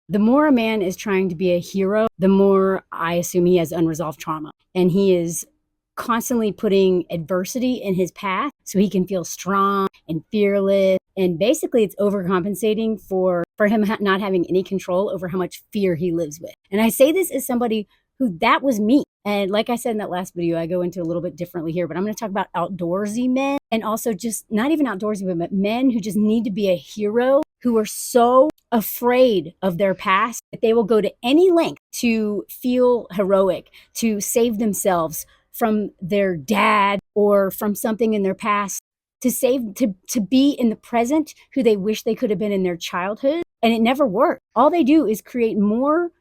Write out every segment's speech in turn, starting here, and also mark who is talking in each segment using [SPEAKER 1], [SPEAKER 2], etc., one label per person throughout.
[SPEAKER 1] The more a man is trying to be a hero, the more I assume he has unresolved trauma. And he is constantly putting adversity in his path so he can feel strong and fearless. And basically, it's overcompensating for him not having any control over how much fear he lives with. And I say this as somebody who that was me. And like I said in that last video, I go into a little bit differently here, but I'm going to talk about outdoorsy men and also just not even outdoorsy men, but men who just need to be a hero, who are so afraid of their past that they will go to any length to feel heroic, to save themselves from their dad or from something in their past, to be in the present who they wish they could have been in their childhood. And it never worked. All they do is create more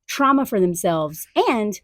[SPEAKER 1] trauma for themselves. And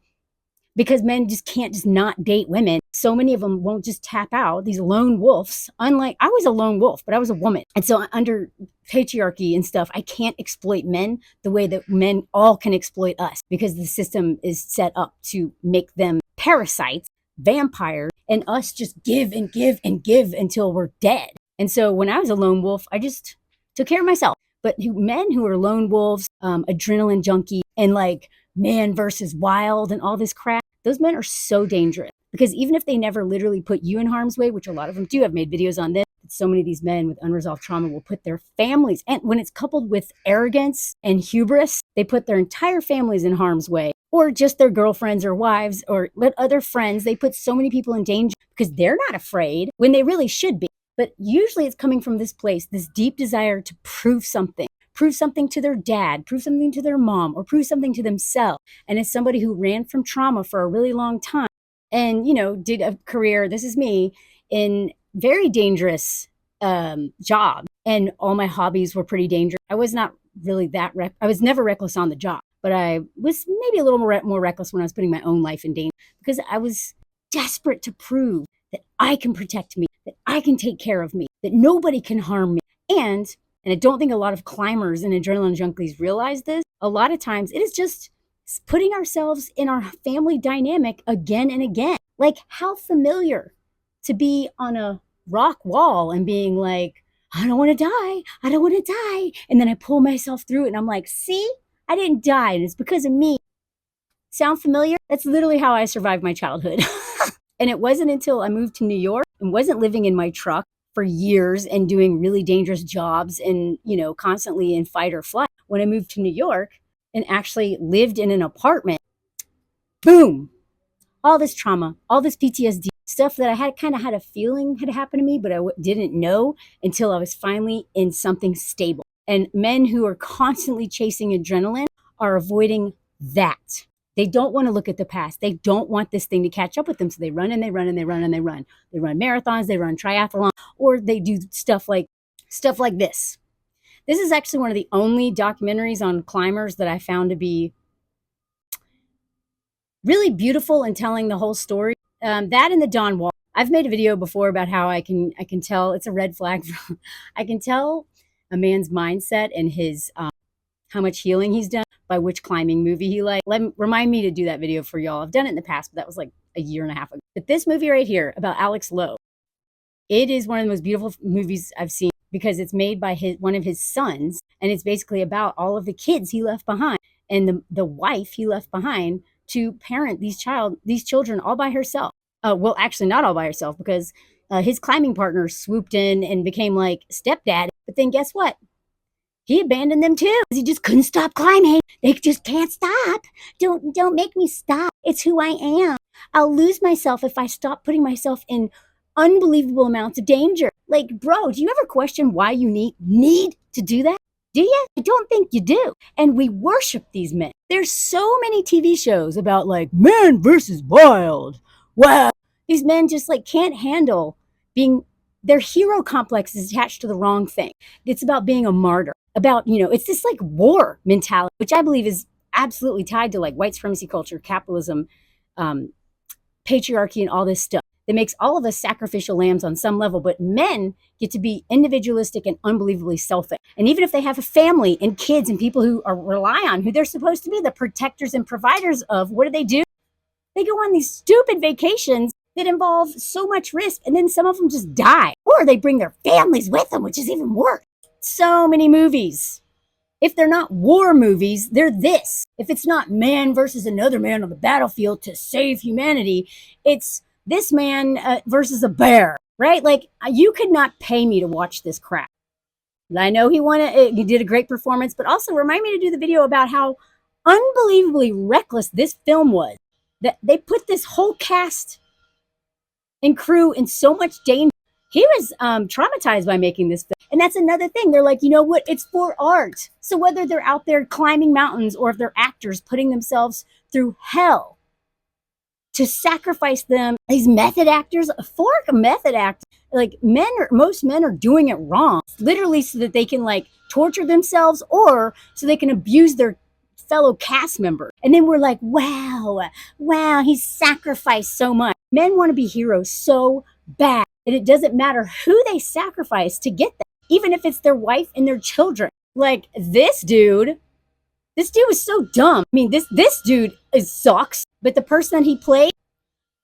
[SPEAKER 1] because men just can't just not date women, so many of them won't just tap out, these lone wolves. Unlike, I was a lone wolf, but I was a woman. And so under patriarchy and stuff, I can't exploit men the way that men all can exploit us, because the system is set up to make them parasites, vampires, and us just give and give and give until we're dead. And so when I was a lone wolf, I just took care of myself. But men who are lone wolves, adrenaline junkie, and like man versus wild and all this crap, those men are so dangerous, because even if they never literally put you in harm's way, which a lot of them do, I've made videos on this, so many of these men with unresolved trauma will put their families, and when it's coupled with arrogance and hubris, they put their entire families in harm's way, or just their girlfriends or wives or other friends. They put so many people in danger because they're not afraid when they really should be. But usually it's coming from this place, this deep desire to prove something to their dad, prove something to their mom, or prove something to themselves. And as somebody who ran from trauma for a really long time and, you know, did a career, this is me, in very dangerous job, and all my hobbies were pretty dangerous. I was not really I was never reckless on the job, but I was maybe a little more reckless when I was putting my own life in danger, because I was desperate to prove that I can protect me, that I can take care of me, that nobody can harm me. And I don't think a lot of climbers and adrenaline junkies realize this. A lot of times it is just putting ourselves in our family dynamic again and again. Like, how familiar to be on a rock wall and being like, I don't want to die. I don't want to die. And then I pull myself through it and I'm like, see, I didn't die. And it's because of me. Sound familiar? That's literally how I survived my childhood. And it wasn't until I moved to New York and wasn't living in my truck for years and doing really dangerous jobs and, you know, constantly in fight or flight. When I moved to New York and actually lived in an apartment, boom, all this trauma, all this PTSD, stuff that I had kind of had a feeling had happened to me, but I didn't know until I was finally in something stable. And men who are constantly chasing adrenaline are avoiding that. They don't want to look at the past. They don't want this thing to catch up with them. So they run and they run and they run and they run. They run marathons, they run triathlon, or they do stuff like this. This is actually one of the only documentaries on climbers that I found to be really beautiful and telling the whole story. That and the Dawn Wall. I've made a video before about how I can tell it's a red flag. I can tell a man's mindset and his how much healing he's done by which climbing movie he likes. Remind me to do that video for y'all. I've done it in the past, but that was like a year and a half ago. But this movie right here about Alex Lowe, it is one of the most beautiful movies I've seen, because it's made by one of his sons, and it's basically about all of the kids he left behind and the wife he left behind to parent these children all by herself. Well, actually not all by herself, because his climbing partner swooped in and became like stepdad. But then guess what? He abandoned them too. He just couldn't stop climbing. They just can't stop. Don't make me stop. It's who I am. I'll lose myself if I stop putting myself in unbelievable amounts of danger. Like, bro, do you ever question why you need to do that? Do you? I don't think you do. And we worship these men. There's so many TV shows about like man versus wild. Wow. These men just like can't handle being, their hero complex is attached to the wrong thing. It's about being a martyr. About, you know, it's this like war mentality, which I believe is absolutely tied to like white supremacy culture, capitalism, patriarchy, and all this stuff that makes all of us sacrificial lambs on some level. But men get to be individualistic and unbelievably selfish. And even if they have a family and kids and people who rely on, who they're supposed to be the protectors and providers of, what do? They go on these stupid vacations that involve so much risk, and then some of them just die, or they bring their families with them, which is even worse. So many movies If they're not war movies, they're this. If it's not man versus another man on the battlefield to save humanity, it's this man versus a bear, right? Like, you could not pay me to watch this crap. I know he did a great performance, but also remind me to do the video about how unbelievably reckless this film was. That they put this whole cast and crew in so much danger. He was traumatized by making this film. And that's another thing. They're like, you know what? It's for art. So whether they're out there climbing mountains or if they're actors putting themselves through hell to sacrifice them, these method actors, for a method actor, like most men are doing it wrong, literally so that they can like torture themselves or so they can abuse their fellow cast members. And then we're like, wow, he's sacrificed so much. Men want to be heroes so bad. And it doesn't matter who they sacrifice to get that, even if it's their wife and their children. Like this dude was so dumb. I mean, this dude sucks, but the person he played,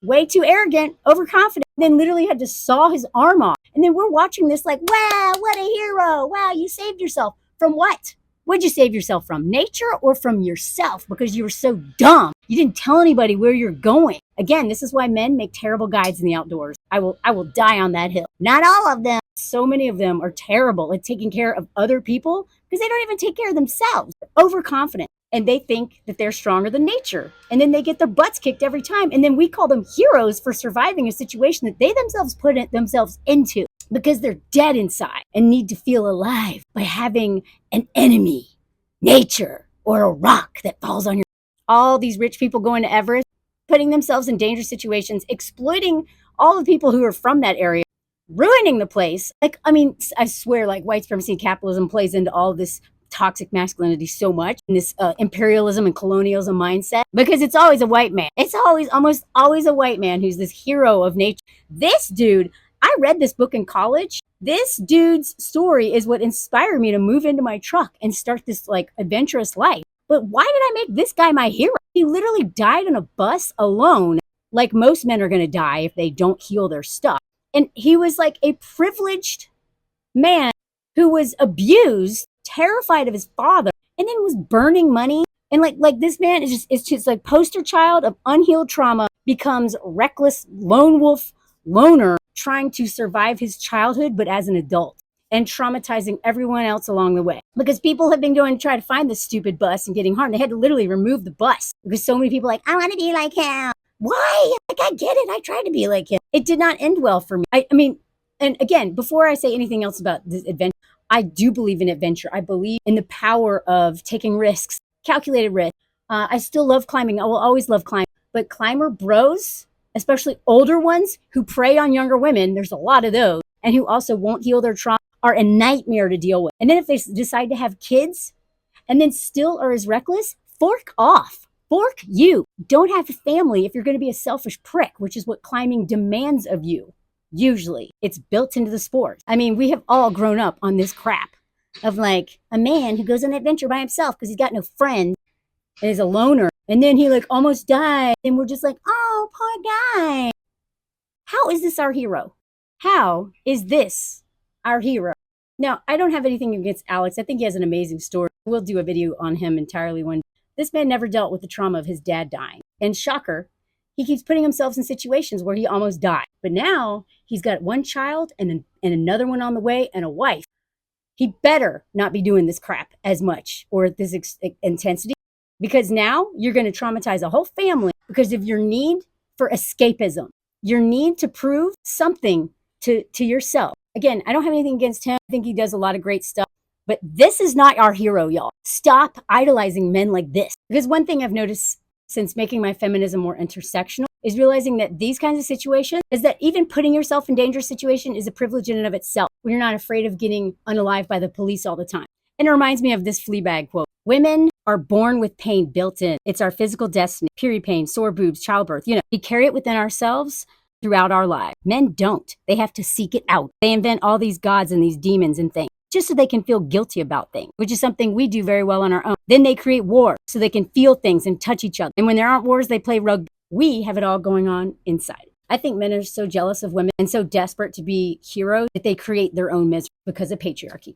[SPEAKER 1] way too arrogant, overconfident, then literally had to saw his arm off. And then we're watching this like, wow, what a hero. Wow, you saved yourself. From what? What'd you save yourself from? Nature or from yourself? Because you were so dumb. You didn't tell anybody where you're going. Again, this is why men make terrible guides in the outdoors. I will die on that hill. Not all of them. So many of them are terrible at taking care of other people because they don't even take care of themselves. They're overconfident. And they think that they're stronger than nature. And then they get their butts kicked every time. And then we call them heroes for surviving a situation that they themselves put themselves into because they're dead inside and need to feel alive by having an enemy, nature, or a rock that falls on your... All these rich people going to Everest, putting themselves in dangerous situations, exploiting all the people who are from that area, ruining the place. Like, I mean, I swear, like, white supremacy and capitalism plays into all this toxic masculinity so much, and this imperialism and colonialism mindset, because it's always a white man. It's almost always a white man who's this hero of nature. This dude, I read this book in college. This dude's story is what inspired me to move into my truck and start this like adventurous life. But why did I make this guy my hero? He literally died on a bus alone, like most men are going to die if they don't heal their stuff. And he was like a privileged man who was abused, terrified of his father, and then was burning money. And like this man is just like poster child of unhealed trauma, becomes reckless lone wolf loner trying to survive his childhood, but as an adult, and traumatizing everyone else along the way. Because people have been going to try to find this stupid bus and getting harmed. They had to literally remove the bus because so many people are like, I want to be like him. Why? Like, I get it. I tried to be like him. It did not end well for me. I mean, and again, before I say anything else about this adventure, I do believe in adventure. I believe in the power of taking risks, calculated risk. I still love climbing. I will always love climbing. But climber bros, especially older ones who prey on younger women, there's a lot of those, and who also won't heal their trauma, are a nightmare to deal with. And then if they decide to have kids and then still are as reckless, fork off. Fork you. Don't have a family if you're going to be a selfish prick, which is what climbing demands of you. Usually it's built into the sport. I mean, we have all grown up on this crap of like a man who goes on an adventure by himself because he's got no friends and is a loner. And then he like almost died. And we're just like, oh, poor guy. How is this our hero? How is this our hero? Now, I don't have anything against Alex. I think he has an amazing story. We'll do a video on him entirely one day. This man never dealt with the trauma of his dad dying. And shocker, he keeps putting himself in situations where he almost died. But now he's got one child and another one on the way and a wife. He better not be doing this crap as much or at this intensity, because now you're going to traumatize a whole family because of your need for escapism, your need to prove something to yourself. Again, I don't have anything against him. I think he does a lot of great stuff. But this is not our hero, y'all. Stop idolizing men like this. Because one thing I've noticed since making my feminism more intersectional is realizing that these kinds of situations is that even putting yourself in dangerous situation is a privilege in and of itself when you're not afraid of getting unalived by the police all the time. And it reminds me of this Fleabag quote. Women are born with pain built in. It's our physical destiny, period pain, sore boobs, childbirth. You know, we carry it within ourselves throughout our lives. Men don't. They have to seek it out. They invent all these gods and these demons and things just so they can feel guilty about things, which is something we do very well on our own. Then they create war so they can feel things and touch each other. And when there aren't wars, they play rugby. We have it all going on inside. I think men are so jealous of women and so desperate to be heroes that they create their own misery because of patriarchy.